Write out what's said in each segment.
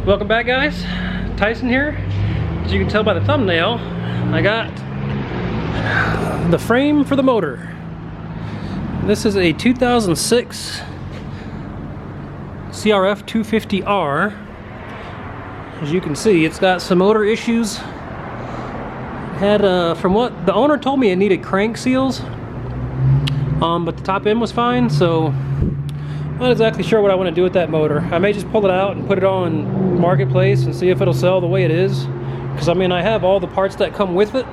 Welcome back, guys. Tyson here. As you can tell by the thumbnail, I got the frame for the motor. This is a 2006 CR250R. As you can see, it's got some motor issues. Had from what the owner told me, it needed crank seals, but the top end was fine, so I'm not exactly sure what I want to do with that motor. I may just pull it out and put it on Marketplace and see if it'll sell the way it is, because I mean, I have all the parts that come with it.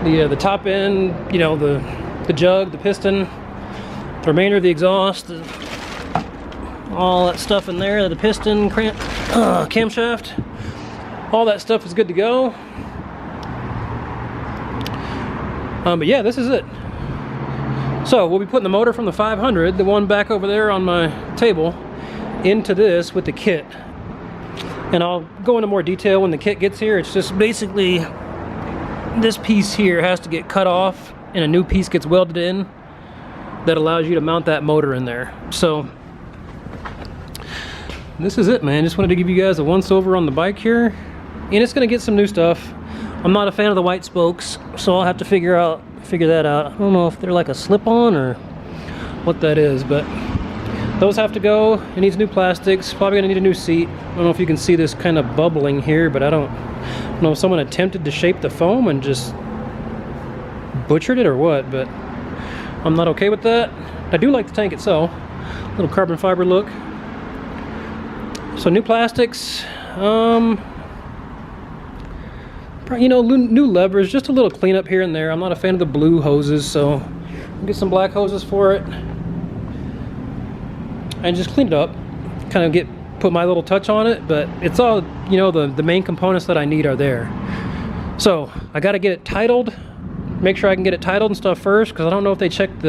The top end, you know, the jug, the piston, the remainder of the exhaust, all that stuff in there, the piston, camshaft, all that stuff is good to go. But yeah, this is it. So we'll be putting the motor from the 500, the one back over there on my table, into this with the kit. And I'll go into more detail when the kit gets here. It's just basically this piece here has to get cut off and a new piece gets welded in that allows you to mount that motor in there. So this is it, man. Just wanted to give you guys a once over on the bike here, and it's gonna get some new stuff. I'm not a fan of the white spokes, so I'll have to figure that out. I don't know if they're like a slip-on or what that is, but those have to go. It needs new plastics. Probably gonna need a new seat. I don't know if you can see this kind of bubbling here, but I don't know if someone attempted to shape the foam and just butchered it or what, but I'm not okay with that. I do like the tank itself. Little carbon fiber look. So new plastics, you know, new levers, just a little cleanup here and there. I'm not a fan of the blue hoses, so I'll get some black hoses for it and just clean it up, kind of put my little touch on it. But it's all, you know, the main components that I need are there. So I got to get it titled, make sure I can get it titled and stuff first, because I don't know if they checked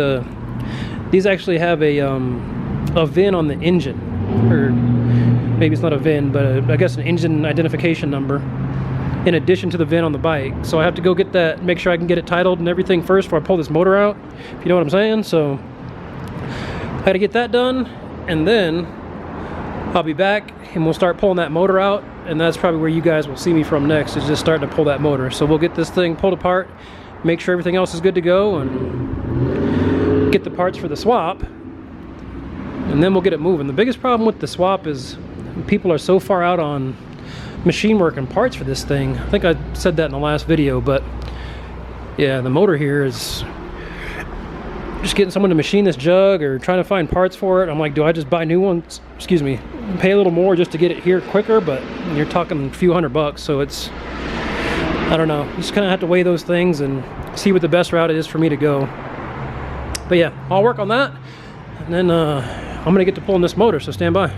these actually have a VIN on the engine, or maybe it's not a VIN, but I guess an engine identification number in addition to the VIN on the bike. So I have to go get that, make sure I can get it titled and everything first before I pull this motor out, if you know what I'm saying. So I got to get that done, and then I'll be back and we'll start pulling that motor out, and that's probably where you guys will see me from next, is just starting to pull that motor. So we'll get this thing pulled apart, make sure everything else is good to go, and get the parts for the swap, and then we'll get it moving. The biggest problem with the swap is people are so far out on machine work and parts for this thing. I think I said that in the last video, but yeah, the motor here is just getting someone to machine this jug or trying to find parts for it. I'm like, do I just buy new ones, excuse me, pay a little more just to get it here quicker? But you're talking a few $100, so it's, I don't know, you just kind of have to weigh those things and see what the best route is for me to go. But yeah, I'll work on that, and then I'm gonna get to pulling this motor, so stand by.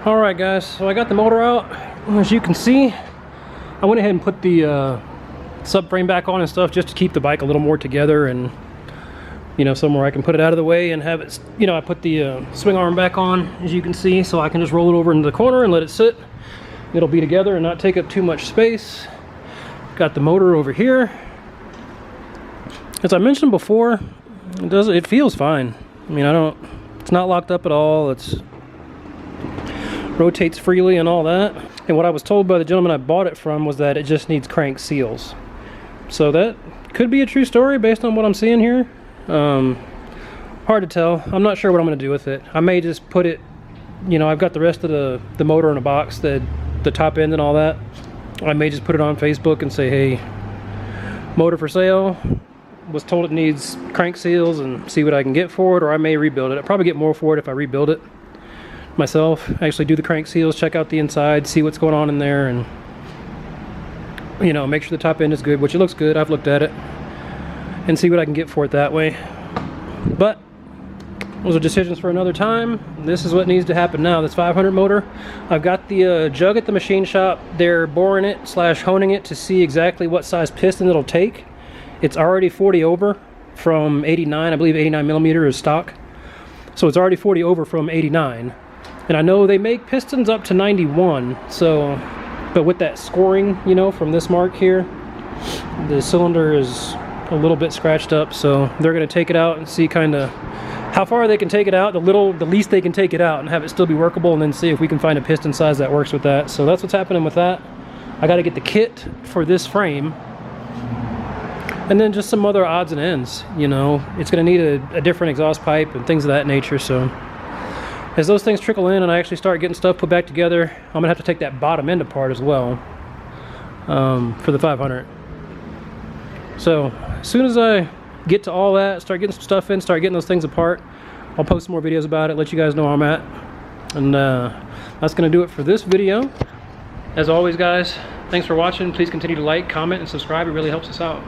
Alright guys, so I got the motor out. As you can see, I went ahead and put the subframe back on and stuff just to keep the bike a little more together, and you know, somewhere I can put it out of the way and have it, you know, I put the swing arm back on, as you can see, so I can just roll it over into the corner and let it sit. It'll be together and not take up too much space. Got the motor over here. As I mentioned before, it feels fine. I mean, it's not locked up at all. It's rotates freely and all that. And what I was told by the gentleman I bought it from was that it just needs crank seals. So that could be a true story based on what I'm seeing here. Hard to tell. I'm not sure what I'm going to do with it. I may just put it, you know, I've got the rest of the motor in a box, the top end and all that. I may just put it on Facebook and say, hey, motor for sale. Was told it needs crank seals, and see what I can get for it, or I may rebuild it. I'll probably get more for it if I rebuild it. myself, actually do the crank seals, check out the inside, see what's going on in there, and you know, make sure the top end is good, which it looks good. I've looked at it, and see what I can get for it that way. But those are decisions for another time. This is what needs to happen now. This 500 motor, I've got the jug at the machine shop. They're boring it / honing it to see exactly what size piston it'll take. It's already 40 over from 89. I believe 89 millimeter is stock, so it's already 40 over from 89. And I know they make pistons up to 91, so, but with that scoring, you know, from this mark here, the cylinder is a little bit scratched up, so they're going to take it out and see kind of how far they can take it out, the least they can take it out, and have it still be workable, and then see if we can find a piston size that works with that. So that's what's happening with that. I got to get the kit for this frame, and then just some other odds and ends. You know, it's going to need a different exhaust pipe and things of that nature. So as those things trickle in and I actually start getting stuff put back together, I'm going to have to take that bottom end apart as well for the 500. So as soon as I get to all that, start getting some stuff in, start getting those things apart, I'll post some more videos about it, let you guys know where I'm at. And that's going to do it for this video. As always, guys, thanks for watching. Please continue to like, comment, and subscribe. It really helps us out.